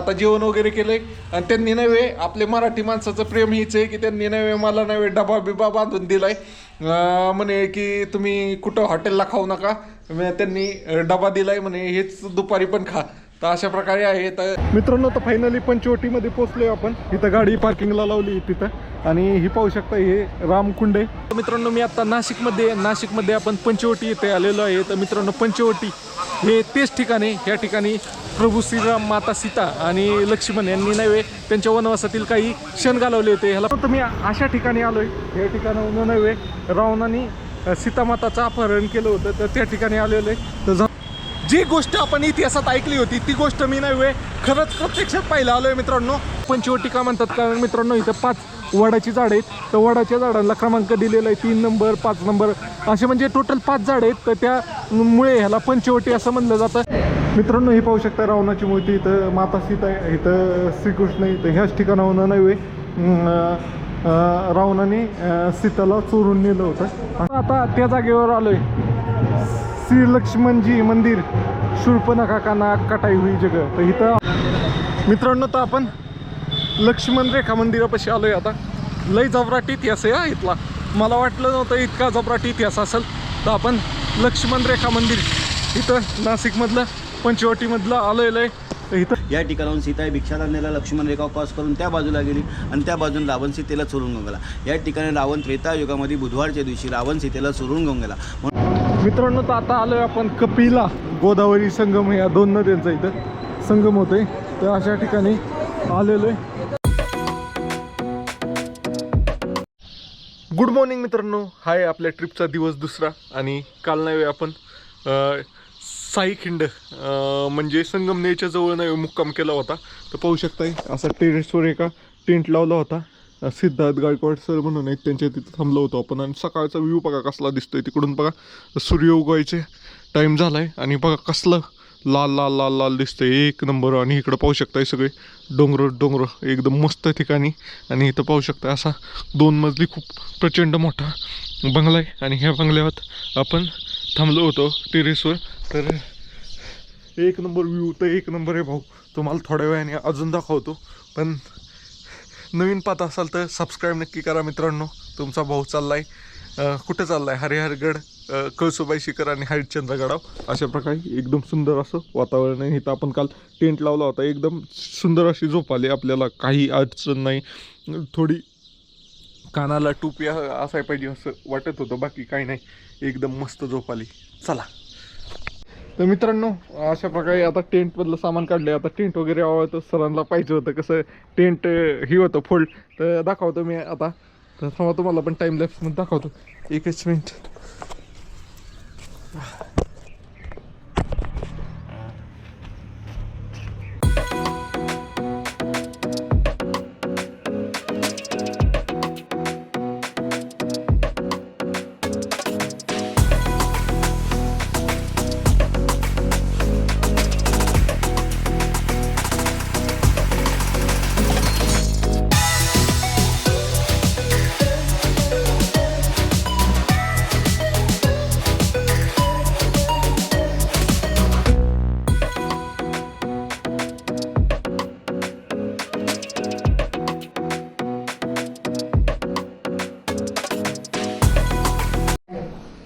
आता जेवण वगैरे केलंय आणि त्यांनी नव्हे आपले मराठी माणसाचं प्रेम हीच आहे की त्यांनी नव्हे मला नव्हे डबा बिबा बांधून दिलाय म्हणे की तुम्ही कुठं हॉटेलला खाऊ नका त्यांनी डबा दिलाय म्हणे हेच दुपारी पण खा. तर अशा प्रकारे आहे. तर मित्रांनो तर फायनली पंचवटीमध्ये पोहोचलोय आपण. इथं गाडी पार्किंगला लावली तिथं आणि ही पाहू शकता हे रामकुंड आहे. मित्रांनो मी आता नाशिकमध्ये आपण पंचवटी इथे आलेलो आहे. तर मित्रांनो पंचवटी हे तेच ठिकाणी ह्या ठिकाणी प्रभू श्रीराम माता सीता आणि लक्ष्मण यांनी नव्हे त्यांच्या वनवासातील काही क्षण घालवले होते. ह्याला फक्त मी अशा ठिकाणी आलोय. या ठिकाणाहून नव्हे रावणाने सीतामाताचं अपहरण केलं होतं तर त्या ठिकाणी आलेलो आहे. तर जी गोष्ट आपण इतिहासात ऐकली होती ती गोष्ट मी नव्हे खरंच प्रत्यक्षात पाहिलं आलोय मित्रांनो. पंचवटी का म्हणतात कारण मित्रांनो इथं 5 वडाची झाड आहेत. तर वडाच्या झाडांना क्रमांक दिलेला आहे 3 नंबर 5 नंबर असे म्हणजे टोटल 5 झाड आहेत. तर त्यामुळे ह्याला पंचवटी असं म्हणलं जातं. मित्रांनो हे पाहू शकता रावणाची मूर्ती. इथं माता सीता आहे, इथं श्रीकृष्ण इथं ह्याच ठिकाणाहून नव्हे रावणाने सीताला चोरून नेलं होतं. आता त्या जागेवर आलोय. श्री लक्ष्मणजी मंदिर शूर्पणखा का नाक कटाई हुई जगह. तर इथं मित्रांनो तर आपण लक्ष्मण रेखा मंदिरापाशी आलोय. आता लय जबराट इतिहास आहे इथला. मला वाटलं नव्हतं इतका जबराट इतिहास असेल. तर आपण लक्ष्मण रेखा मंदिर इथं नाशिकमधलं पंचवटीमधलं आलेलं आहे. तर इथं या ठिकाणाहून सीता भिक्षाटनेला लक्ष्मण रेखा क्रॉस करून त्या बाजूला गेली आणि त्या बाजून रावण सीतेला चोरून घेऊन गेला. या ठिकाणी रावण त्रेतायुगामध्ये बुधवारच्या दिवशी रावण सीतेला चोरून घेऊन गेला. मित्रांनो तर आता आलोय आपण कपिला गोदावरी संगम या 2 नद्यांचा इथं संगम होतोय. तर अशा ठिकाणी आलेलो आहे. गुड मॉर्निंग मित्रांनो. हाय आपल्या ट्रिपचा दिवस दुसरा आणि काल नव्हे आपण साईखिंड म्हणजे संगमनेरच्या जवळ नव्हे मुक्काम केला होता. तर पाहू शकताय असा टेरेसवर एका टेंट लावला होता. सिद्धार्थ गायकवाड सर म्हणून आहेत त्यांच्या तिथं थांबलो होतो आपण. आणि सकाळचा व्ह्यू बघा कसला दिसतोय. तिकडून बघा सूर्य उगवायचे टाईम झालाय आणि बघा कसलं लाल लाल लाल लाल दिसतंय एक नंबर. आणि इकडं पाहू शकताय सगळे डोंगर एकदम मस्त ठिकाणी. आणि इथं पाहू शकताय असा 2 मजली खूप प्रचंड मोठा बंगला आहे. आणि ह्या बंगल्यावर आपण थांबलो होतो टेरेसवर. तर एक नंबर व्ह्यू तर एक नंबर आहे भाऊ. तुम्हाला थोड्या वेळाने अजून दाखवतो. पण नवीन पाहत असाल तर सबस्क्राईब नक्की करा मित्रांनो. तुमचा भाऊ चाललाय कुठं चाललाय हरिहरगड कळसुबाई शिखर आणि हरिश्चंद्रगडाव अशा प्रकारे एकदम सुंदर असं वातावरण आहे. इथं आपण काल टेंट लावला होता. एकदम सुंदर अशी झोप आली आपल्याला. काही अडचण नाही. थोडी कानाला टोपी असाय पाहिजे असं वाटत होतं. बाकी काही नाही. एकदम मस्त झोप आली. चला तर मित्रांनो अशा प्रकारे आता टेंटमधलं सामान काढलं. आता टेंट वगैरे आवडतं सरांना पाहिजे होतं कसं टेंट ही होतं फोल्ड. तर दाखवतो मी आता. तर थांबा तुम्हाला पण टाईम लॅप्समध्ये दाखवतो. एकच मिनिट.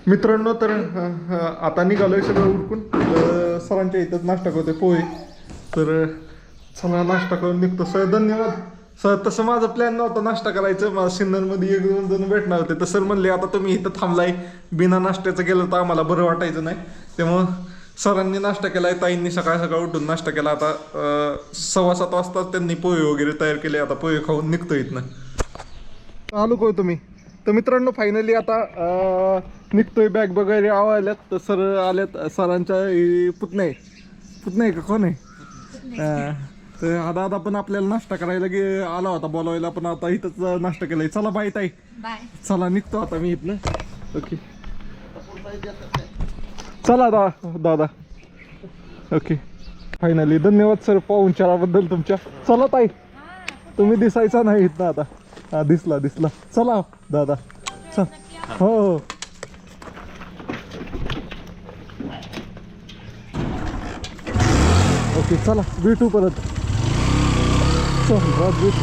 मित्रांनो तर आता निघालोय सगळं उरकून. सरांच्या इथंच नाश्ता करतोय पोहे. तर चला नाश्ता करून निघतो. सर धन्यवाद सर. तसं माझं प्लॅन नव्हतं नाश्ता करायचं. मला सिन्नरमध्ये 1-2 जण भेटणार होते. तर सर म्हणले आता तुम्ही इथं थांबलाय बिना नाश्त्याचं गेलं तर आम्हाला बरं वाटायचं नाही. त्यामुळं सरांनी नाश्ता केलाय. ताईंनी सकाळ उठून नाश्ता केला. आता 6:15 वाजता त्यांनी पोहे वगैरे तयार केले. आता पोहे खाऊन निघतो इथनं. आलो को तुम्ही. तर मित्रांनो फायनली आता निघतोय. बॅग वगैरे आवडल्यात. तर सर आल्यात. सरांच्या पुतण्या आहे का कोण आहे. तर आता पण आपल्याला नाश्ता करायला आला होता बोलावायला. पण आता इथंच नाश्ता केलाय. चला बाय ताई. चला निघतो आता मी इथनं. ओके चला दादा. ओके फायनली धन्यवाद सर पाहुणचाराबद्दल तुमच्या. चला ताई तुम्ही दिसायचा नाही इथं आता. हा दिसला चला दादा चल. हो ओके चला भेटू परत. राजवीर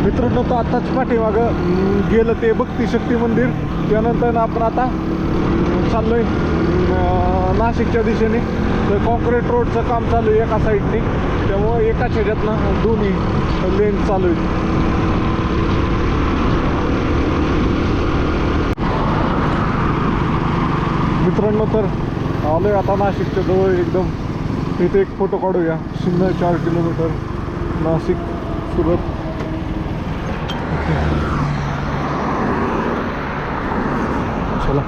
मित्रांनो तर आत्ताच पाठीमागं गेलं ते भक्ती शक्ती मंदिर. त्यानंतर आपण आता चाललोय नाशिकच्या दिशेने. तर कॉन्क्रीट रोडचं काम चालू आहे एका साईडने, त्यामुळं एकाच ह्याच्यातनं दोन्ही लेन चालू आहे. मित्रांनो तर आलोय आता नाशिकच्या जवळ एकदम. इथे एक फोटो काढूया. सिन्नर 4 किलोमीटर, नाशिक सुरत. चला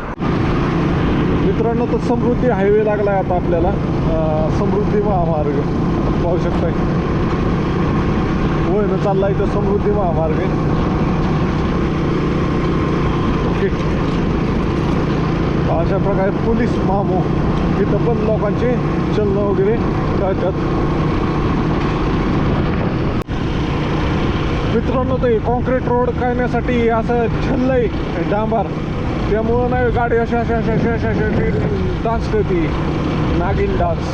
मित्रांनो तर समृद्धी हायवे लागलाय आता आपल्याला. समृद्धी महामार्ग पाहू शकताय. होय ना चाललाय तर समृद्धी महामार्ग आहे. ओके अशा प्रकारे पोलीस मामो इथं पण लोकांचे चलन वगैरे कळतात. मित्रांनो ते कॉन्क्रीट रोड करण्यासाठी असं छल्लंय डांबार, त्यामुळं नाही गाडी अशा अशा अशा अशा अशा अशा डान्स करते, नागिन डान्स.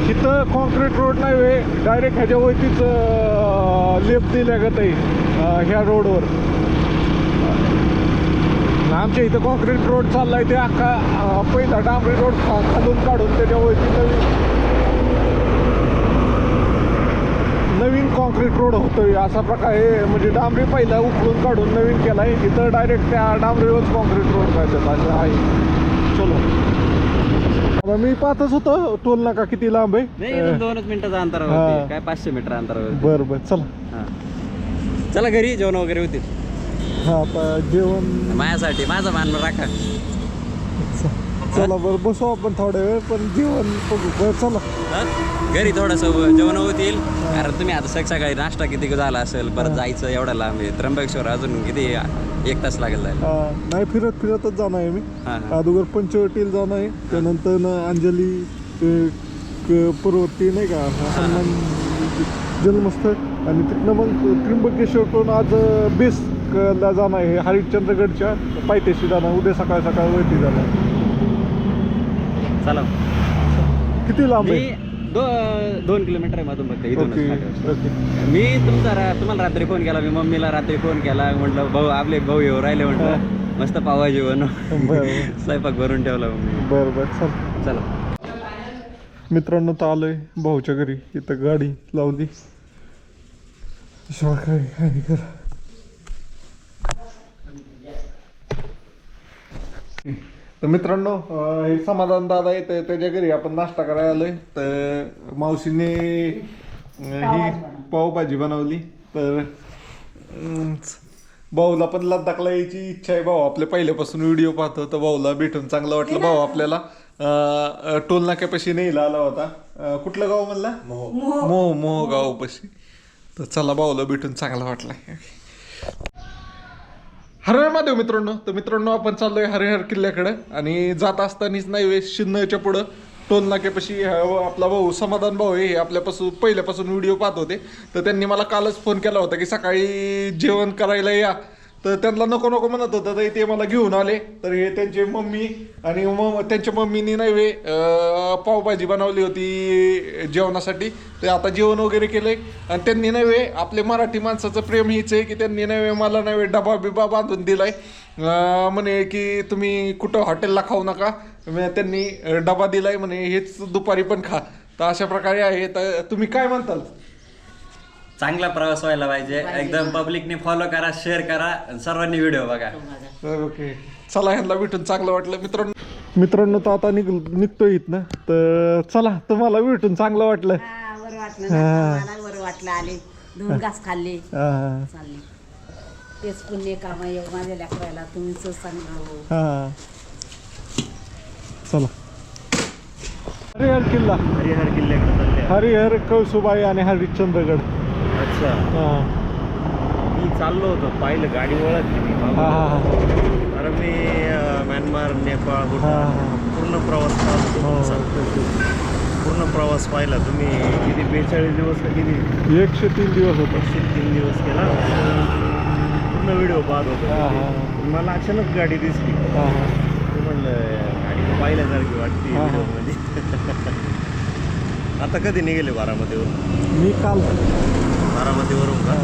इथं कॉन्क्रीट रोड नाही वे डायरेक्ट ह्याच्यावरतीच लेप दिल्या गत आहे ह्या रोडवर. आमच्या इथं कॉन्क्रीट रोड चाललाय ते अख्खा पहिला डांबरी रोड खालून काढून त्याच्यावरती नवीन कॉन्क्रीट रोड होतोय असा प्रकारे. म्हणजे डांबरी पहिला उकळून काढून नवीन केला आहे. इथं डायरेक्ट त्या डांबरीवरच कॉन्क्रीट रोड पाहिजे असं आहे. चलो मी पाहतच होतो टोल नाका किती लांब आहे. नाही 2 मिनिटाचा अंतरावर काय 500 मीटर अंतरावर. बरं बरं चला चला घरी जेवण वगैरे होतील. हा जेवण माझ्यासाठी माझा मान राखा. चला बरं बसू आपण थोड्या वेळ पण जेवण बघू. बरं चला घरी थोडंसं जेवण होतील. कारण तुम्ही आता सकाळी नाश्ता किती झाला असेल, परत जायचं एवढा लांब आहे. त्र्यंबकेश्वर अजून किती 1 तास लागेल जायला. नाही फिरत फिरतच जाणार आहे मी. अगोदर पंचवटीला जाणार आहे, त्यानंतर अंजली पर्वती नाही का हनुमान जन्मस्थळ, आणि तिथनं मग त्र्यंबकेश्वरकडून आज बेसला जाणार आहे. हरिश्चंद्रगडच्या पायथ्याशी जाणार. उद्या सकाळ सकाळ वरती जाणार. चला किती लांब आहे? 2 किलोमीटर आहे मधून फक्त इथून. ओके मी तुम्हाला रात्री फोन केला. मी मम्मीला रात्री फोन केला. म्हटलं भाऊ आपले भाऊ येऊ राहिले, म्हटलं मस्त पावा जेवण स्वयंपाक भरून ठेवला मम्मी. बरं बरं चला मित्रांनो तर आलोय भाऊच्या घरी. इथं गाडी लावली. काय कर तर मित्रांनो हे समाधान दादा येतं त्याच्या घरी आपण नाश्ता करायला आलोय. तर मावशीने ही पावभाजी बनवली. तर भाऊला पण लद्दाखला यायची इच्छा आहे. भाऊ आपल्या पहिल्यापासून व्हिडिओ पाहतो, तर भाऊला भेटून चांगलं वाटलं. भाऊ आपल्याला टोल नाक्यापाशी न्यायला आला होता. कुठलं गाव म्हणला? मोह गावापाशी. तर चला भाऊला भेटून चांगलं वाटलं. हरहर महादेव मित्रांनो. तर मित्रांनो आपण चाललोय हरिहर किल्ल्याकडे, आणि जात असतानाच नाही सिन्नरच्या पुढं टोल नाक्यापाशी आपला भाऊ समाधान भाऊ हे आपल्यापासून पहिल्यापासून व्हिडिओ पाहत होते. तर त्यांनी मला कालच फोन केला होता की सकाळी जेवण करायला या. तर त्यांना नको नको म्हणत होतं, तर ते मला घेऊन आले. तर हे त्यांचे मम्मी आणि त्यांच्या मम्मीनी नाही पावभाजी बनवली होती जेवणासाठी. ते आता जेवण वगैरे केलंय. आणि त्यांनी नाही आपले मराठी माणसाचं प्रेम हीच आहे की त्यांनी नाही मला नाही डबा बिबा बांधून दिलाय. म्हणे की तुम्ही कुठं हॉटेलला खाऊ नका, त्यांनी डबा दिलाय म्हणे, हेच दुपारी पण खा. तर अशा प्रकारे आहे. तर तुम्ही काय म्हणताल? चांगला प्रवास व्हायला पाहिजे. एकदम पब्लिकने फॉलो करा, शेअर करा, सर्वांनी व्हिडिओ बघा. ओके चला ह्यांना भेटून चांगलं वाटलं. मित्रांनो तर आता निघतोय इथनं. तर चला तुम्हाला भेटून चांगलं वाटलं. बरं वाटलं. आले 2 घास खाल्ले चालले. तेच पुण्य काम आहे माझ्या लेकरायला. तुम्हीच सांगा. चला हरिहर किल्ला. हरिहर किल्ल्याकडे चालले. हरिहर कळसुबाई आणि हरिश्चंद्रगड. अच्छा मी चाललो होतो, पाहिलं गाडी ओळखली मी. हा मी म्यानमार, नेपाळ, पूर्ण प्रवास पूर्ण प्रवास पाहिला तुम्ही किती 42 दिवस का किती 103 दिवस होता. 3 दिवस केला पूर्ण व्हिडिओ पाहत हा, होतो. मला अचानक गाडी दिसली हा, हा. ते म्हणलं गाडी पाहिल्यासारखी वाटते हा, हा. व्हिडिओमध्ये. आता कधी निघेले बारामतीवरून? मी काल बारामतीवरून का?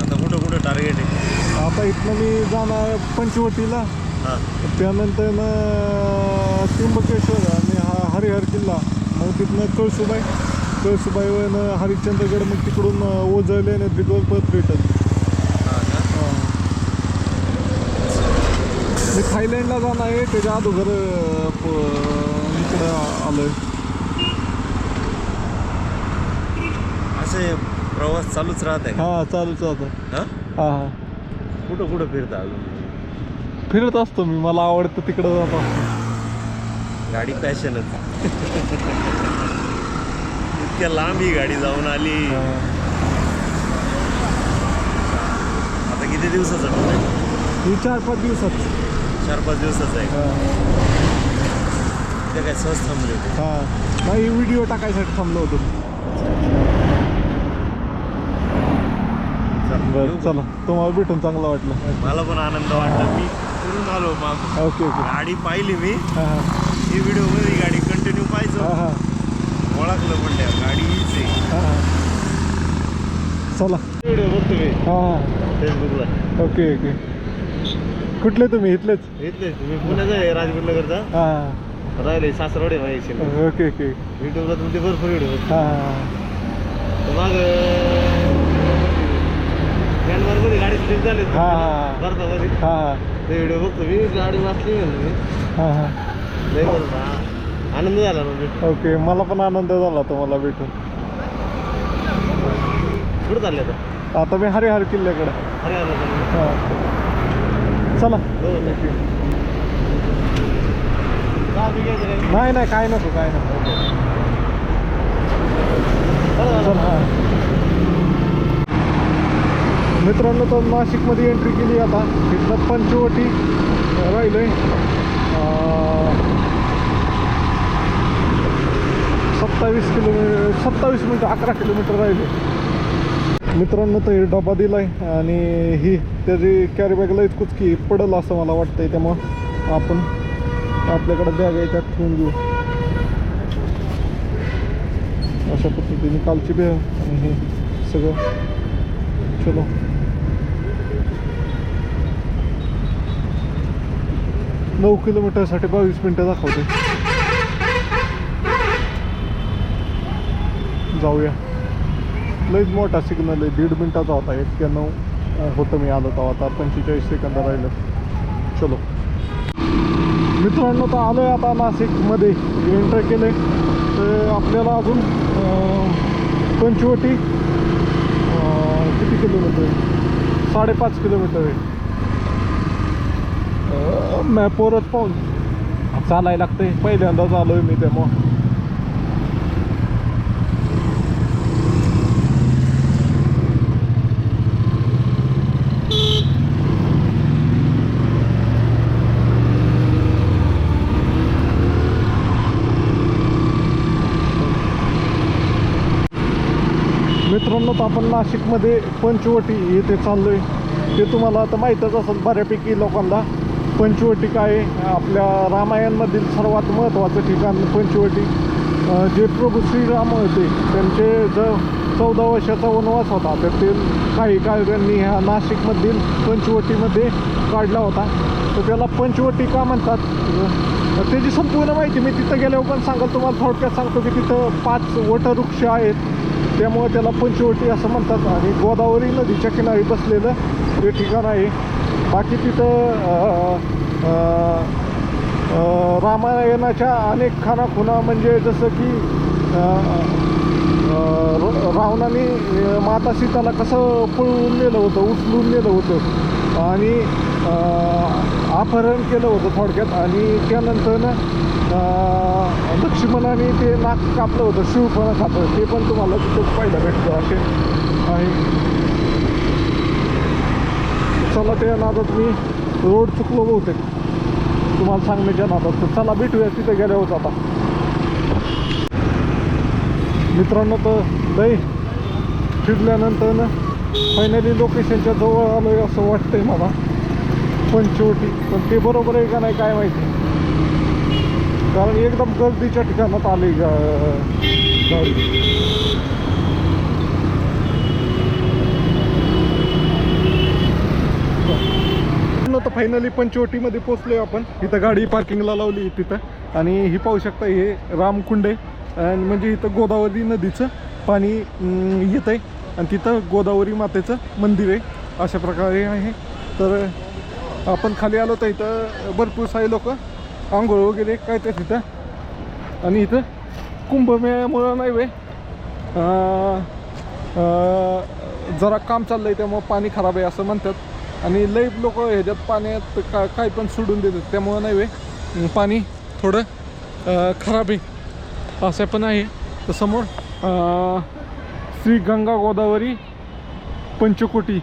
आता कुठं कुठं टार्गेट आहे? आता इथनं मी जाणार पंचवटीला, हां त्यानंतर त्र्यंबकेश्वर आणि हरिहर किल्ला, मग तिथनं कळसुबाईवरनं हरिश्चंद्रगड, मग तिकडून ओझरले आणि तिकडून परत रिटर्न. हां का? मी थायलंडला जाणार आहे, त्याच्या अगोदर इकडं आलोय. असे प्रवास चालूच राहत आहे का? हां चालूच आता. हां हां हां कुठं कुठं फिरता अजून? फिरत असतो मी, मला आवडतं तिकडं जात असतो. गाडी पॅशनच. इतक्या लांब ही गाडी जाऊन आली. आता किती दिवसाचं टूर आहे? ही 4-5 दिवसात. 4-5 दिवसाचं आहे का? हां ते काय सहज थांबले होते? हां नाही, व्हिडिओ टाकायसाठी थांबलो होतो. बरं चला, तुम्हाला भेटून चांगलं वाटलं. मला पण आनंद वाटला. मी फिरून आलो मागून. Okay okay. गाडी पाहिली मी हां हां ही व्हिडिओमध्ये गाडी कंटिन्यू पाहायचो. हां हां ओळखलं म्हणल्या गाडी हीच आहे. हां हां चला. व्हिडिओ बघतो मी हां फेसबुकला. Okay okay. कुठले तुम्ही? इथलेच? इथले तुम्ही पुण्याचा आहे? राजगुरुनगरचा हां राहिले सासरवाडी माहिती ओके ओके. युट्यूबला तुमचे भरपूर व्हिडिओ हां हां मग म्यानमारमध्ये गाडी स्लिप झाली हां हां भारतामध्ये हां ते व्हिडिओ बघतो मी. गाडी वाचली म्हणतो मी. हां हां लय बरं आनंद झाला म्हणजे. ओके. मला पण आनंद झाला तुम्हाला भेटून. कुठं चालले आता? आता मी हरिहर किल्ल्याकडे. अरे आला हां चला. हो नक्की. नाही नाही, काय नको काय नको. चल हां मित्रांनो, तर नाशिकमध्ये एंट्री केली. आता तिथलं पंचवटी राहिलं आहे 27 मिनटं 11 किलोमीटर राहिले. मित्रांनो, तर हे डबा दिला आहे आणि ही त्याची कॅरी बॅग लईच कुचकी पडेल असं मला वाटतंय, त्यामुळं आपण आपल्याकडे बॅग आहे त्यात ठेवून घेऊ. अशा पद्धतीने कालची बॅग आणि हे सगळं. चलो. नऊ किलोमीटरसाठी 22 मिनटं दाखवते. जाऊया. लईच मोठा सिग्नल आहे, 1.5 मिनटाचा होता. 91 होतं मी आलो तेव्हा. आता 45 सेकंद राहिलं. चलो मित्रांनो, तर आलो आहे आता नाशिकमध्ये एंटर केलं आहे. तर आपल्याला अजून पंचवटी किती किलोमीटर आहे? 5.5 किलोमीटर आहे. मॅपवरच पाहून चालायला लागतंय. पहिल्यांदाच आलो आहे मी, त्यामुळं मित्रांनो, तर आपण नाशिकमध्ये पंचवटी येथे चाललो आहे. ते तुम्हाला आता माहीतच असेल बऱ्यापैकी लोकांना. पंचवटी काय आहे? आपल्या रामायणमधील सर्वात महत्त्वाचं ठिकाण पंचवटी. जे प्रभू श्रीराम होते, त्यांचे जो 14 वर्षाचा वनवास होता, तर ते काही काळ त्यांनी ह्या नाशिकमधील पंचवटीमध्ये काढला होता. तर त्याला पंचवटी का म्हणतात त्याची संपूर्ण माहिती मी तिथं गेल्यावर पण सांगाल. तुम्हाला थोडक्यात सांगतो की तिथं 5 वटवृक्ष आहेत, त्यामुळे त्याला पंचवटी असं म्हणतात. आणि गोदावरी नदीच्या किनारी बसलेलं हे ठिकाण आहे. बाकी तिथं रामायणाच्या अनेक खानाखुणा, म्हणजे जसं की रावणाने माता सीताला कसं पळवून नेलं होतं, उचलून नेलं होतं आणि अपहरण केलं होतं थोडक्यात. आणि त्यानंतर लक्ष्मणाने ते नाक कापलं होतं, शिवपणा कापलं, ते पण तुम्हाला तिथं पाहायला भेटतं असे आहे. चला, त्या नादात मी रोड चुकलो बहुतेक. तुम्हाला सांगण्याच्या नादात. तर चला भेटूया तिथे गेल्यावर आता. मित्रांनो तर लई फिरल्यानंतर ना फायनली लोकेशनच्या जवळ आलो आहे असं वाटतंय मला, पंचवटी. पण ते बरोबर आहे का नाही काय माहिती, कारण एकदम गर्दीच्या ठिकाणात आली गाडी. तर फायनली पंचवटीमध्ये पोचलोय आपण. इथं गाडी पार्किंगला लावली तिथं, आणि ही पाहू शकता हे रामकुंड आहे. आणि म्हणजे इथं गोदावरी नदीचं पाणी येत आहे, आणि तिथं गोदावरी मातेचं मंदिर आहे अशा प्रकारे आहे. तर आपण खाली आलो तर इथं भरपूर सारे लोक आंघोळ वगैरे काय ते तिथं. आणि इथं कुंभमेळ्यामुळं नाही वे जरा काम चाललं आहे त्यामुळं पाणी खराब आहे असं म्हणतात. आणि लई लोक ह्याच्यात पाण्यात काय पण सोडून देतात, त्यामुळं नाही वे पाणी थोडं खराब आहे असं पण आहे. तर समोर श्री गंगा गोदावरी पंचकोटी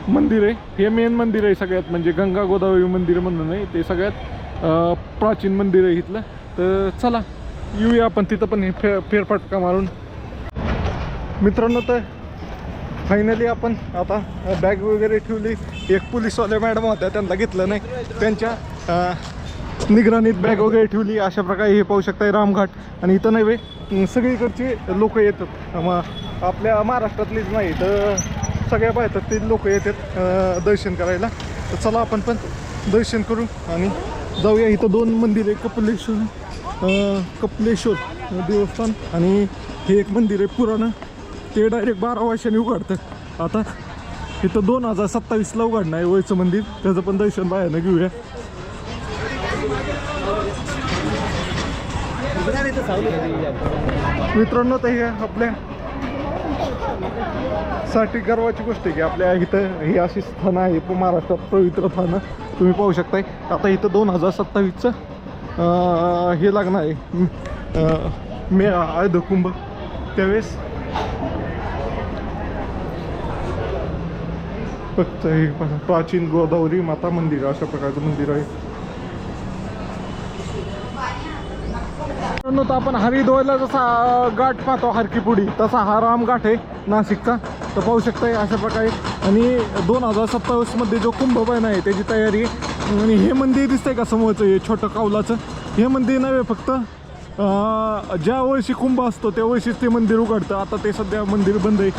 मंदिर आहे. हे मेन मंदिर आहे सगळ्यात, म्हणजे गंगा गोदावरी मंदिर म्हणून नाही, ते सगळ्यात प्राचीन मंदिर आहे इथलं. तर चला येऊया आपण तिथं पण हे फेरफटका मारून. मित्रांनो तर फायनली आपण आता बॅग वगैरे ठेवली. एक पोलीसवाले मॅडम होत्या, त्यांना घेतलं नाही, त्यांच्या निगराणीत बॅग वगैरे ठेवली. अशा प्रकारे हे पाहू शकता रामघाट. आणि इथं नाही वे सगळीकडचे लोक येतात, आपल्या महाराष्ट्रातलीच नाही तर सगळ्या भारतातील लोक येतात दर्शन करायला. तर चला आपण पण दर्शन करू आणि जाऊया. इथं 2 मंदिर आहे, कपिलेश्वर देवस्थान, आणि हे एक मंदिर आहे पुराणं, ते डायरेक्ट 12 वर्षांनी उघडतं. आता इथं 2027ला उघडणं आहे वयचं मंदिर, त्याचं पण दर्शन बाहेरनं घेऊया. मित्रांनो तर हे आपल्या साठी गर्वाची गोष्ट आहे की आपल्या इथं ही अशी स्थानं आहे महाराष्ट्रात, पवित्र स्थानं तुम्ही पाहू शकताय. आता इथं 2027चं हे लागणार आहे मेळा आयुध कुंभ, त्यावेळेस फक्त हे प्राचीन गोदावरी माता मंदिर अशा प्रकारचं मंदिर आहे. तर आपण हरिद्वारला जसा घाट पाहतो हरकीपुडी, तसा हा रामघाट आहे नाशिकचा. तर पाहू शकताय अशा प्रकारे. आणि 2027मध्ये जो कुंभमेळा आहे त्याची तयारी आहे. आणि हे मंदिर दिसतंय का समोरचं, हे छोटं कावलाचं, हे मंदिर नव्हे, फक्त ज्या वर्षी कुंभ असतो त्या वर्षीच ते मंदिर उघडतं. आता ते सध्या मंदिर बंद आहे.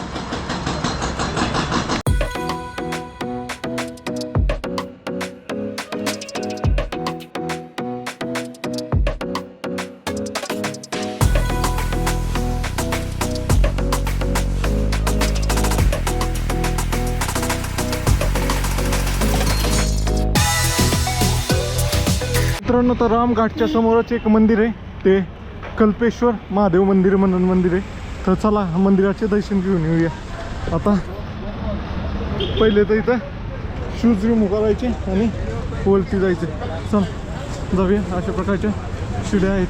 मित्रांनो तर रामघाटच्या समोरच एक मंदिर आहे, ते कल्पेश्वर महादेव मंदिर म्हणून मंदिर आहे. तर चला मंदिराचे दर्शन घेऊन येऊया. आता पहिले तर इथं शूज रिमूव्ह करायचे आणि वरती जायचे. चल जाऊया. अशा प्रकारच्या शिड्या आहेत.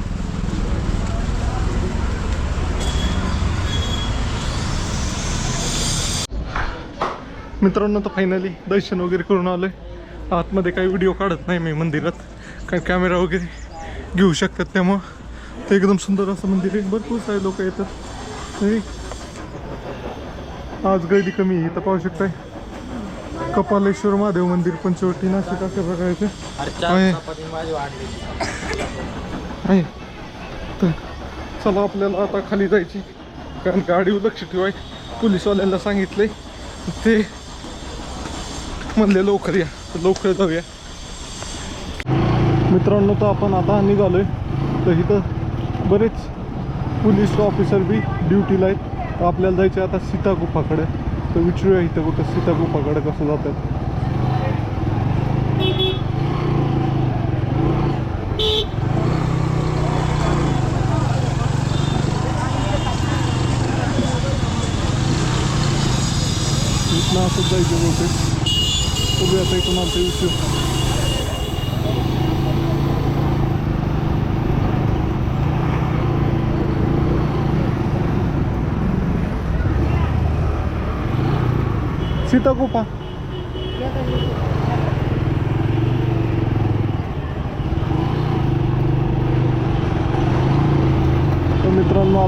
मित्रांनो तर फायनली दर्शन वगैरे करून आलोय. आतमध्ये काही व्हिडिओ काढत नाही मी मंदिरात, कारण कॅमेरा वगैरे घेऊ शकतात, त्यामुळं ते एकदम सुंदर असं मंदिर आहे. भरपूर सारे लोक येतात तरी आज गर्दी कमी आहे. इथं पाहू शकताय कपालेश्वर महादेव मंदिर पंचवटी नाशिक अशा प्रकारचे आहे. तर चला आपल्याला आता खाली जायची, कारण गाडीवर लक्ष ठेवाय. पोलीसवाल्यांना सांगितलंय, ते म्हणले लवकर या, लवकर जाऊया. मित्रांनो तर आपण आता निघालोय. तर इथं बरेच पोलीस ऑफिसर बी ड्युटीला आहेत. आपल्याला जायचं आता सीता गुफाकडे. तर विचारूया इथं कुठं सीता गुफाकडे कसं जातात. इथनं असंच जायचं बहुतेक. बघूया आता इथून आमचा विषय. सीता गुफा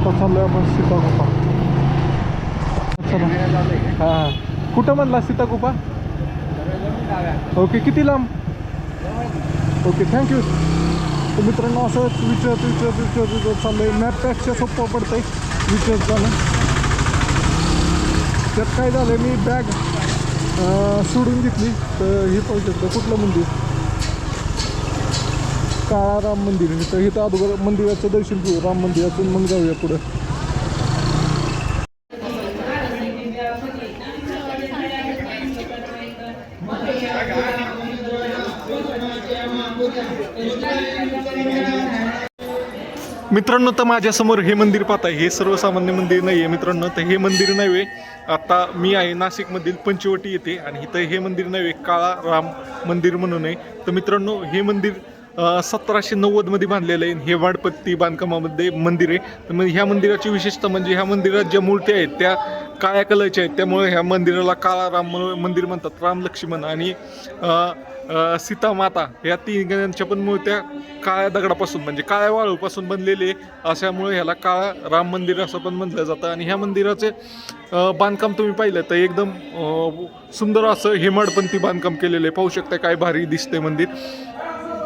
आता चाललोय आपण सीतागुफा. चला. हां कुठं म्हणला सीतागुफा? ओके किती लांब? Okay thank you. तर मित्रांनो असंच विचारत चाललंय. मॅपपेक्षा सोपं पडतंय विचारत जाणं. त्यात काय झालं मी बॅग सोडून घेतली. तर हे पाहू शकतो कुठलं मंदिर? काळा राम मंदिर. तर इथं अगोदर मंदिराचं दर्शन घेऊ राम मंदिरातून मग जाऊया पुढं. मित्रांनो तर माझ्यासमोर हे मंदिर पाहताय. हे सर्वसामान्य मंदिर नाही आहे मित्रांनो. तर हे मंदिर नव्हे. आता मी आहे नाशिकमधील पंचवटी येथे आणि इथं हे मंदिर नव्हे काळा राम मंदिर म्हणून आहे. तर मित्रांनो हे मंदिर 1790मध्ये बांधलेलं आहे. हे वाडपत्ती बांधकामामध्ये मंदिर आहे. तर मग ह्या मंदिराची विशेषता म्हणजे ह्या मंदिरात ज्या मूर्त्या आहेत त्या काळ्या कलरच्या आहेत. त्यामुळे ह्या मंदिराला काळा राम मंदिर म्हणतात. राम लक्ष्मण आणि सीता माता या तिघांच्या पण मूर्त्या काळ्या दगडापासून म्हणजे काळ्या वाळूपासून बनलेले अशामुळे ह्याला काळा राम मंदिर असं पण म्हटलं जातं. आणि ह्या मंदिराचे बांधकाम तुम्ही पाहिलं तर एकदम सुंदर असं हेमाडपंथी बांधकाम केलेलं आहे. पाहू शकता काय भारी दिसतंय मंदिर.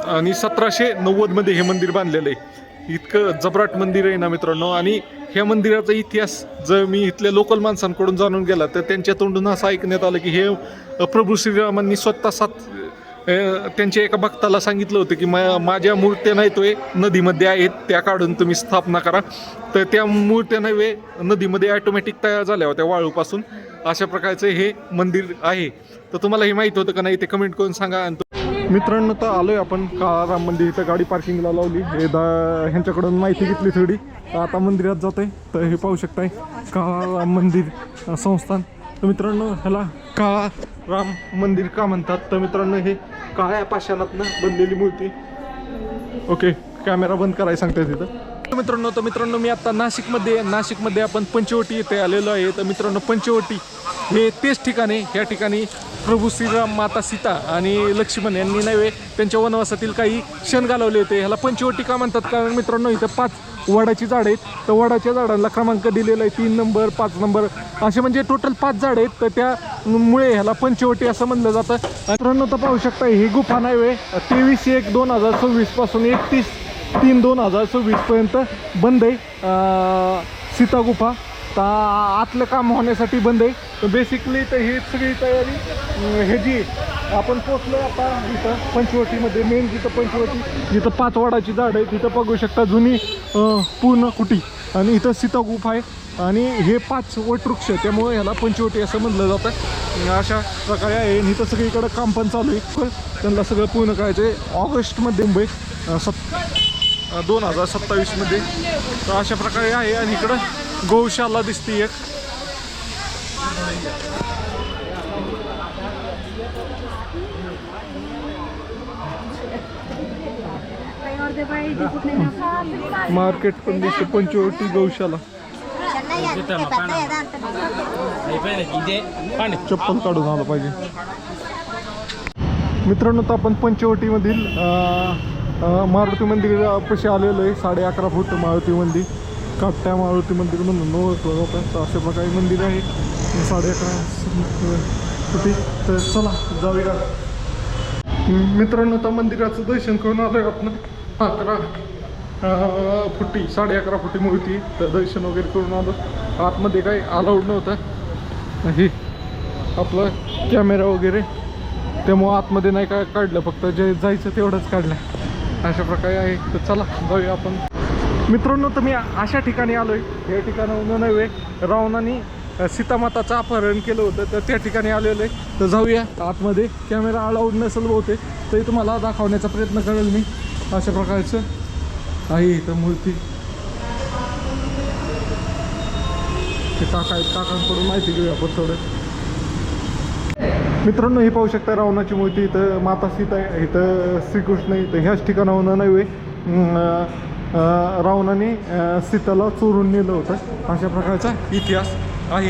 आणि 1790मध्ये हे मंदिर बांधलेलं आहे. इतकं जबराट मंदिर आहे ना मित्रांनो. आणि ह्या मंदिराचा इतिहास जर मी इथल्या लोकल माणसांकडून जाणून गेला तर त्यांच्या तोंडून असं ऐकण्यात आलं की हे प्रभू श्रीरामांनी स्वतः त्यांच्या एका भक्ताला सांगितलं होतं की माझ्या मूर्त्या नाही तोय नदीमध्ये आहेत त्या काढून तुम्ही स्थापना करा. तर त्या मूर्त्या नव्हे नदीमध्ये ऑटोमॅटिक तयार झाल्या होत्या वाळूपासून. अशा प्रकारचं हे मंदिर आहे. तर तुम्हाला हे माहीत होतं का नाही ते कमेंट करून सांगा. आणि मित्रांनो तर आलोय आपण काळा राम मंदिर. इथं गाडी पार्किंगला लावली. हे ह्यांच्याकडून माहिती घेतली थोडी. तर आता मंदिरात जात आहे. तर हे पाहू शकताय काळा राम मंदिर संस्थान. तर मित्रांनो ह्याला काळा राम मंदिर का म्हणतात? तर मित्रांनो हे काळ्या पाषाणातनं बनलेली मूर्ती. ओके कॅमेरा बंद करायला सांगताय तिथं. मित्रांनो मी आता नाशिकमध्ये आपण पंचवटी येथे आलेलो आहे. तर मित्रांनो पंचवटी हे तेच ठिकाणी ह्या ठिकाणी प्रभू श्रीराम माता सीता आणि लक्ष्मण यांनी नव्हे त्यांच्या वनवासातील काही क्षण घालवले होते. ह्याला पंचवटी का म्हणतात? कारण मित्रांनो इथं 5 वडाची झाडं आहेत. तर वडाच्या झाडांना क्रमांक दिलेला आहे 3 नंबर 5 नंबर असे म्हणजे टोटल 5 झाडं आहेत. तर त्यामुळे ह्याला पंचवटी असं म्हणलं जातं. मित्रांनो तर पाहू शकता ही गुफा नाही 23/1/2026 पासून 31/3/2026 पर्यंत बंद आहे. सीता गुफा तर आतलं काम होण्यासाठी बंद आहे. तर बेसिकली तर ही सगळी तयारी हे जी आपण पोचलो आता इथं पंचवटीमध्ये. मेन जिथं पंचवटी जिथं 5 वडाची झाड आहे तिथं बघू शकता जुनी पूर्ण कुटी. आणि इथं सीता गुफा आहे आणि हे 5 वटवृक्ष त्यामुळे ह्याला पंचवटी असं म्हटलं जातं. अशा प्रकारे आहे. आणि इथं सगळीकडं काम पण चालू आहे. त्यांना सगळं पूर्ण करायचं आहे ऑगस्टमध्ये मुंबई 2027मध्ये. तर अशा प्रकारे आहे. आणि इकडं गौशाला दिसते एक. मार्केट पण दिसते पंचवटी गौशाला. चप्पल काढून आलं पाहिजे. मित्रांनो तर आपण पंचवटीमधील मारुती मंदिरापाशी आलेलो आहे. 11.5 फूट मारुती मंदिर. काट्या मारुती मंदिर म्हणून ओळखलं जातं. तर अशा प्रकारे मंदिर आहे 11.5 फुटी. तर चला जाऊया. मित्रांनो तर मंदिराचं दर्शन करून आलोय आपण. 11 फुटी 11.5 फुटी मूर्ती. तर दर्शन वगैरे करून आलो. आतमध्ये काही अलाउड नव्हतं हे आपलं कॅमेरा वगैरे त्यामुळं आतमध्ये नाही काय काढलं. फक्त जे जायचं तेवढंच काढलं. अशा प्रकारे आहे. तर चला जाऊया आपण. मित्रांनो तर मी अशा ठिकाणी आलोय. या ठिकाणाहून नव्हे रावणाने सीतामाताचं अपहरण केलं होतं. तर त्या ठिकाणी आलेलं आहे. तर जाऊया आतमध्ये. कॅमेरा अलाउड नसेल बहुतेक तरी तुम्हाला दाखवण्याचा प्रयत्न करेल मी. अशा प्रकारचं आहे इथं मूर्ती. ते काका आहेत काकांकडून माहिती घेऊया आपण थोडं. मित्रांनो हे पाहू शकता रावणाची मूर्ती. इथं माता सीता आहे. इथं श्रीकृष्ण. इथं ह्याच ठिकाणाहून नव्हे रावणाने सीताला चोरून नेलं होतं. अशा प्रकारचा इतिहास आहे.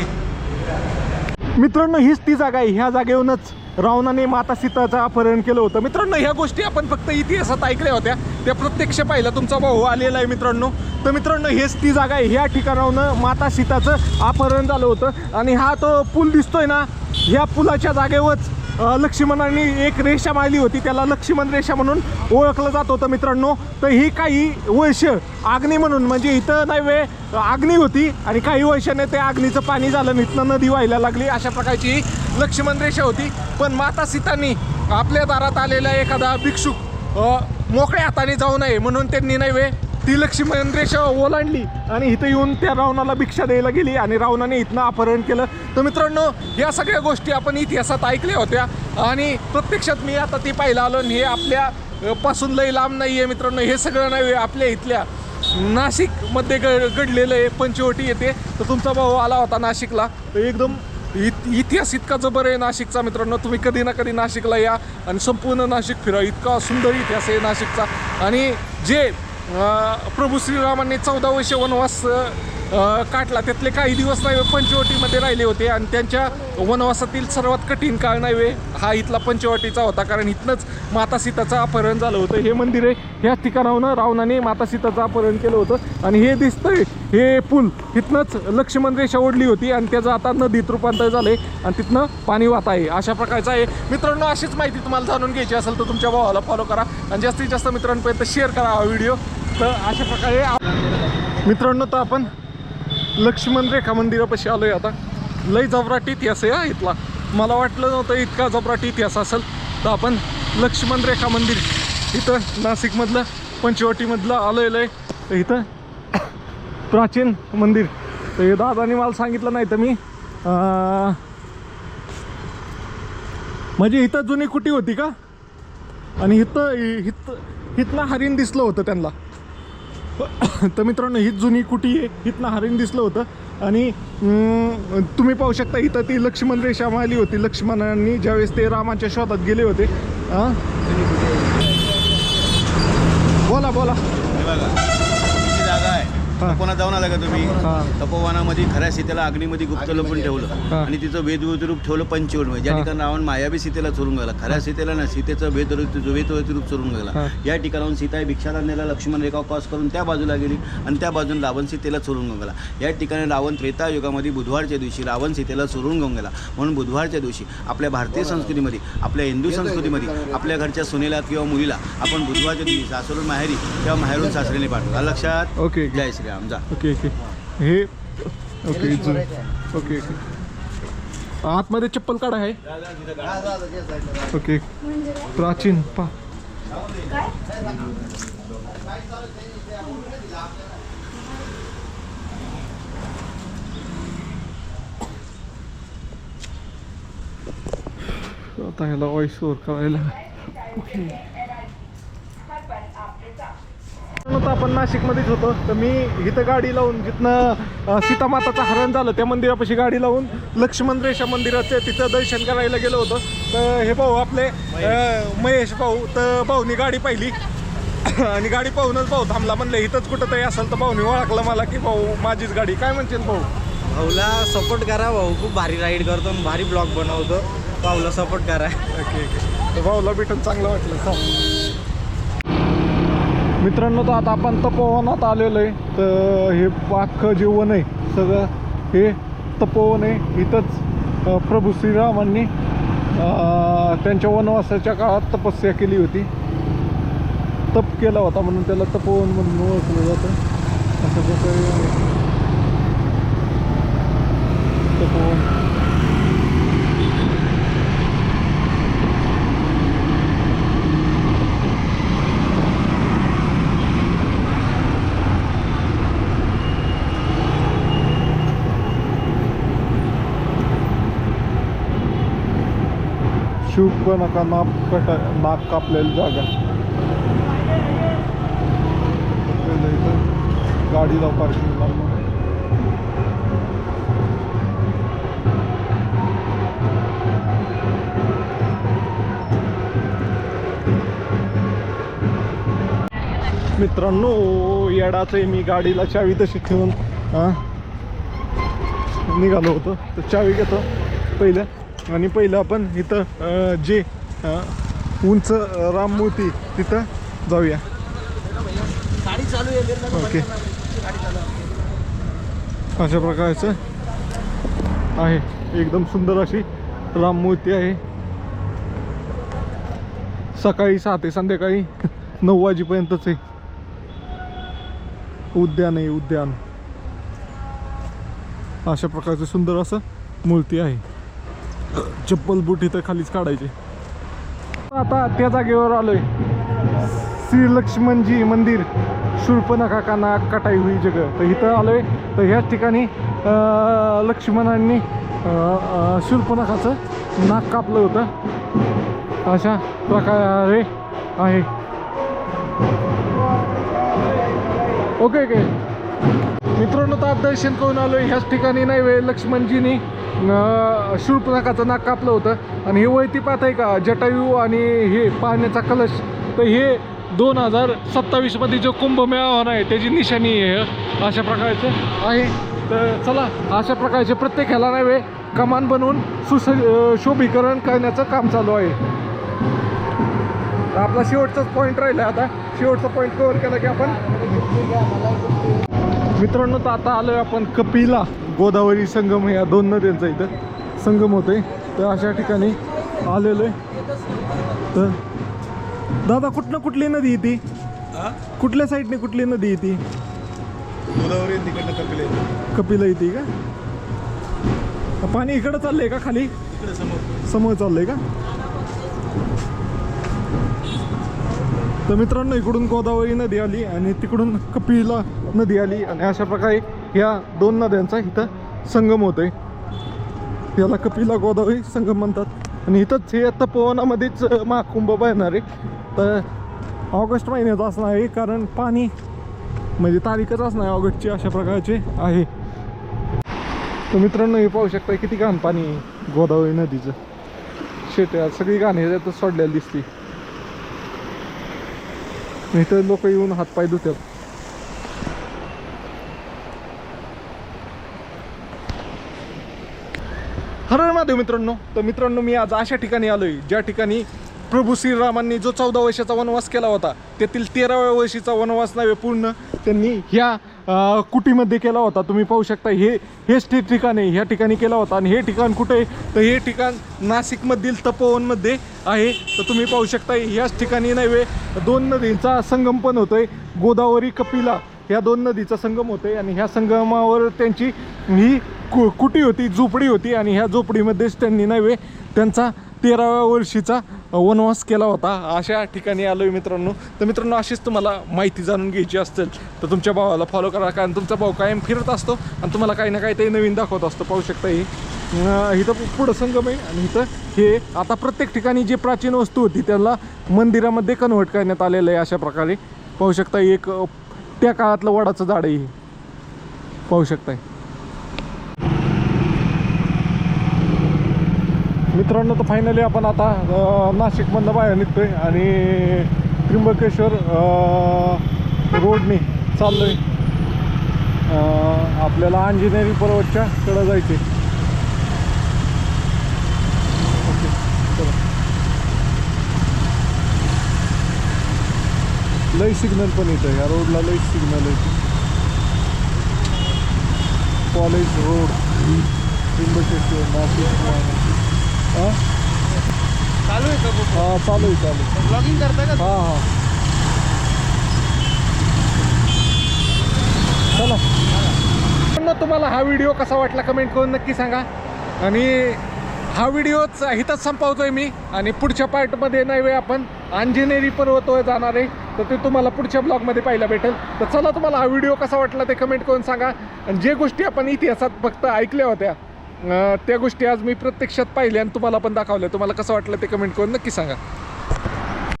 मित्रांनो हीच ती जागा आहे. ह्या जागेहूनच रावणाने माता सीताचं अपहरण केलं होतं. मित्रांनो ह्या गोष्टी आपण फक्त इतिहासात ऐकल्या होत्या, त्या प्रत्यक्ष पाहिलं. तुमचा भाऊ आलेला आहे मित्रांनो. तर मित्रांनो हेच ती जागा आहे, ह्या ठिकाणाहून माता सीताचं अपहरण झालं होतं. आणि हा तो पूल दिसतोय ना, ह्या पुलाच्या जागेवरच लक्ष्मणांनी एक रेषा मारली होती, त्याला लक्ष्मण रेषा म्हणून ओळखलं जात होतं मित्रांनो. तर ही काही वर्ष अग्नी म्हणून, म्हणजे इथं नाही वे अग्नी होती आणि काही वर्षाने त्या अग्नीचं पाणी झालं, इथनं नदी व्हायला लागली. अशा प्रकारची ही लक्ष्मण रेषा होती. पण माता सीतांनी आपल्या दारात आलेला एखादा भिक्षुक मोकळ्या हाताने जाऊ नये म्हणून त्यांनी नाही वे ती लक्ष्मण रेषा ओलांडली आणि इथं येऊन त्या रावणाला भिक्षा द्यायला गेली आणि रावणाने इथनं अपहरण केलं. तर मित्रांनो या सगळ्या गोष्टी आपण इतिहासात ऐकल्या होत्या आणि प्रत्यक्षात मी आता ती पाहायला आलो. आणि हे आपल्या पासून लई लांब नाही आहे मित्रांनो, हे सगळं नाही आपल्या इथल्या नाशिकमध्ये घडलेलं आहे. पंचवटी येते. तर तुमचा भाऊ आला होता नाशिकला, तर एकदम इतिहास इतका जबर आहे नाशिकचा मित्रांनो. तुम्ही कधी ना कधी नाशिकला या आणि संपूर्ण नाशिक फिरा, इतका सुंदर इतिहास आहे नाशिकचा. आणि जे प्रभू श्रीरामांनी 14 वर्ष वनवास काटला, त्यातले काही दिवस नाही पंचवटीमध्ये राहिले होते. आणि त्यांच्या वनवासातील सर्वात कठीण काळ नाही हा इथला पंचवटीचा होता, कारण इथनंच माता सीताचं अपहरण झालं होतं. हे मंदिर आहे, ह्याच ठिकाणाहून रावणाने माता सीताचं अपहरण केलं होतं. आणि हे दिसतंय हे पूल, तिथनंच लक्ष्मण रेषा ओढली होती आणि त्याचं आता नदीत रूपांतर झालं आहे आणि तिथनं पाणी वाहत आहे. अशा प्रकारचं आहे मित्रांनो. अशीच माहिती तुम्हाला जाणून घ्यायची असेल तर तुमच्या भावाला फॉलो करा आणि जास्तीत जास्त मित्रांपर्यंत शेअर करा हा व्हिडिओ. तर अशा प्रकारे मित्रांनो तर आपण लक्ष्मण रेखा मंदिरापाशी आलोय. आता लई जबराट इतिहास आहे हा इथला, मला वाटलं नव्हतं इतका जबराट इतिहास असेल. तर आपण लक्ष्मण रेखा मंदिर इथं नाशिकमधलं पंचवटीमधलं आलेलं आहे. तर इथं प्राचीन मंदिर. तर हे दादानी मला सांगितलं नाही तर मी म्हणजे इथं जुनी कुटी होती का, आणि इथनं हरिण दिसलं होतं त्यांना. तर मित्रांनो हीच जुनी कुटी आहे, इथनं हरिण दिसलं होतं. आणि तुम्ही पाहू शकता इथं ती लक्ष्मण रेषा मारली होती लक्ष्मणांनी ज्यावेळेस ते रामाच्या शोधात गेले होते. बोला बोला. जागा आहे, तपोवनात जाऊन आला का तुम्ही? तपोवनामध्ये खऱ्या सीतेला अग्नीमध्ये गुप्त लपून ठेवलं आणि तिचं वेदवृत्त रूप ठेवलं पंचवटी, ज्या ठिकाणी रावण मायावी सीतेला चोरून गेला. खऱ्या सीतेला ना सीतेचं वेदवृत्त रूप चोरून गेला. या ठिकाणाहून सीता भिक्षादानाला लक्ष्मण रेखा क्रॉस करून त्या बाजूला गेली आणि त्या बाजून रावण सीतेला चोरून गेला. या ठिकाणी रावण त्रेतायुगामध्ये बुधवारच्या दिवशी रावण सीतेला चोरून घेऊन गेला. म्हणून बुधवारच्या दिवशी आपल्या भारतीय संस्कृतीमध्ये, आपल्या हिंदू संस्कृतीमध्ये आपल्या घरच्या सुनेला किंवा मुलीला आपण बुधवारच्या दिवशी सासरून माहेरी किंवा माहेरून सासरीने पाठवतो. लक्षात? ओके. जय श्रीराम. जा. Okay okay. हे ओके ओके ओके. आतमध्ये चप्पल काढा आहे. ओके. प्राचीन पा आता ह्याला वॉइस ओव्हर करायला. तर आपण नाशिकमध्येच होतो. तर मी इथं गाडी लावून जिथनं सीतामाताचं हरण झालं त्या मंदिरापाशी गाडी लावून लक्ष्मण रेषा मंदिराचे तिथं दर्शन करायला गेलो होतो. तर हे भाऊ आपले महेश भाऊ, तर भाऊनी गाडी पाहिली आणि गाडी पाहूनच भाऊ थांबला. म्हणलं इथंच कुठं तरी असेल, तर भाऊनी ओळखलं मला की भाऊ माझीच गाडी. काय म्हणतील भाऊ? भाऊला सपोर्ट करा, भाऊ खूप भारी राईड करतो आणि भारी ब्लॉग बनवतो. भाऊला सपोर्ट करा. Okay okay. तर भाऊला भेटून चांगलं वाटलं. मित्रांनो तर आता आपण तपोवनात आलेलो आहे. तर हे अख्खं जे वन आहे सगळं हे तपोवन आहे. इथंच प्रभू श्रीरामांनी त्यांच्या वनवासाच्या काळात तपस्या केली होती, तप केला होता, म्हणून त्याला तपोवन म्हणून ओळखलं जातं. असं प्रकारे तपोवन. शिवपणा नाक कापलेली जागा. इथं गाडीला पार्किंग लागणार. मित्रांनो येडाच आहे मी, गाडीला चावी तशी ठेवून निघालो होतो. तर चावी घेतो पहिलं आणि पहिलं आपण इथं जे उंच राममूर्ती तिथं जाऊया. ओके, अशा प्रकारचं आहे. एकदम सुंदर अशी राममूर्ती आहे. सकाळी 6 ते संध्याकाळी 9 वाजेपर्यंतच आहे. उद्यान आहे, उद्यान. अशा प्रकारचं सुंदर असं मूर्ती आहे. चप्पल बूट इथं खालीच काढायचे. आता त्या जागेवर आलोय. श्री लक्ष्मणजी मंदिर, शूर्पणखा का नाक कटाई हुई जगह. तर इथं आलोय. तर ह्याच ठिकाणी लक्ष्मणांनी शूर्पणखाचं नाक कापलं होतं. अशा प्रकारे आहे. ओके ओके मित्रांनो, तर दर्शन करून आलोय. ह्याच ठिकाणी नाही वे लक्ष्मणजींनी शूर्पणखाचं नाक कापलं होतं. आणि हे वरती पाहत आहे का जटायू आणि हे पाण्याचा कलश. तर हे 2027 मध्ये जो कुंभमेळा होणार आहे त्याची निशाणी आहे. अशा प्रकारचं आहे. तर चला, अशा प्रकारचे प्रत्येक ह्याला नाही वे कमान बनवून शोभीकरण करण्याचं काम चालू आहे. तर आपला शेवटचाच पॉईंट राहिला. आता शेवटचा पॉईंट कव्हर केला की आपण मित्रांनो, तर आता आलोय आपण कपिला गोदावरी संगम. या 2 नद्यांचा इथं संगम होतोय. तर अशा ठिकाणी आलेलो आहे. तर दादा, कुठली नदी येते? कुठल्या साईडने कुठली नदी येते? गोदावरी तिकडनं कपिला येते का? पाणी इकडं चाललंय का खाली? समोर चाललंय का? तर मित्रांनो, इकडून गोदावरी नदी आली आणि तिकडून कपिला नदी आली. आणि अशा प्रकारे ह्या 2 नद्यांचा इथं संगम होतोय. याला कपिला गोदावरी संगम म्हणतात. आणि इथंच हे तपोवनामध्येच महाकुंभ बघणार आहे. तर ऑगस्ट महिन्यात असणार आहे, कारण पाणी म्हणजे तारीखच असणार ऑगस्टची. अशा प्रकारचे आहे. तर मित्रांनो, हे पाहू शकता किती घाण पाणी आहे गोदावरी नदीचं. शेत्या सगळी घाण ह्याच्यातच सोडलेली दिसते. इथं लोक येऊन हातपाय धुतात. हर हर महादेव मित्रांनो. तर मित्रांनो, मी आज अशा ठिकाणी आलोय ज्या ठिकाणी प्रभू श्रीरामांनी जो 14 वर्षाचा वनवास केला होता त्यातील 13व्या वर्षीचा वनवास नव्हे पूर्ण त्यांनी ह्या कुटीमध्ये केला होता. तुम्ही पाहू शकता हेच ते ठिकाण आहे. ह्या ठिकाणी केला होता. आणि हे ठिकाण कुठे आहे? तर हे ठिकाण नाशिकमधील तपोवनमध्ये आहे. तर तुम्ही पाहू शकता ह्याच ठिकाणी नव्हे 2 नदींचा संगम पण होतोय. गोदावरी कपिला ह्या 2 नदीचा संगम होतोय. आणि ह्या संगमावर त्यांची ही कुटी होती, झोपडी होती. आणि ह्या झोपडीमध्येच त्यांनी नव्हे त्यांचा 13व्या वर्षीचा वनवास केला होता. अशा ठिकाणी आलोय मित्रांनो. तर मित्रांनो, अशीच तुम्हाला माहिती जाणून घ्यायची असेल तर तुमच्या भावाला फॉलो करा, कारण तुमचा भाऊ कायम फिरत असतो आणि तुम्हाला काही ना काही ते नवीन दाखवत असतो. पाहू शकता इथं पुढं संगम आहे. आणि इथं हे आता प्रत्येक ठिकाणी जी प्राचीन वस्तू होती त्याला मंदिरामध्ये कन्व्हर्ट करण्यात आलेलं आहे. अशा प्रकारे पाहू शकता. एक त्या काळातलं वडाचं झाड आहे हे. पाहू शकताय मित्रांनो. तर फायनली आपण आता नाशिकमधनं बाहेर निघतोय आणि त्र्यंबकेश्वर रोडने चाललोय. आपल्याला अंजनेरी पर्वतच्या कडं जायचे. ओके, चला. लई सिग्नल पण इथं या रोडला लई सिग्नल आहे. College road Trimbakeshwar Nashik. चालू आहे का? हां, चालू आहे. ब्लॉगिंग करताय का? हां. चला, तुम्हाला हा व्हिडिओ कसा वाटला कमेंट करून नक्की सांगा. आणि हा व्हिडिओच इथंच संपवतोय मी. आणि पुढच्या पार्टमध्ये नाही आपण अंजनेरी पर्वतवर जाणार आहे. तर ते तुम्हाला पुढच्या ब्लॉगमध्ये पाहायला भेटेल. तर चला, तुम्हाला हा व्हिडिओ कसा वाटला ते कमेंट करून सांगा. आणि जे गोष्टी आपण इतिहासात फक्त ऐकल्या होत्या त्या गोष्टी आज मी प्रत्यक्षात पाहिल्या आणि तुम्हाला पण दाखवल्या. तुम्हाला कसं वाटलं ते कमेंट करून नक्की सांगा.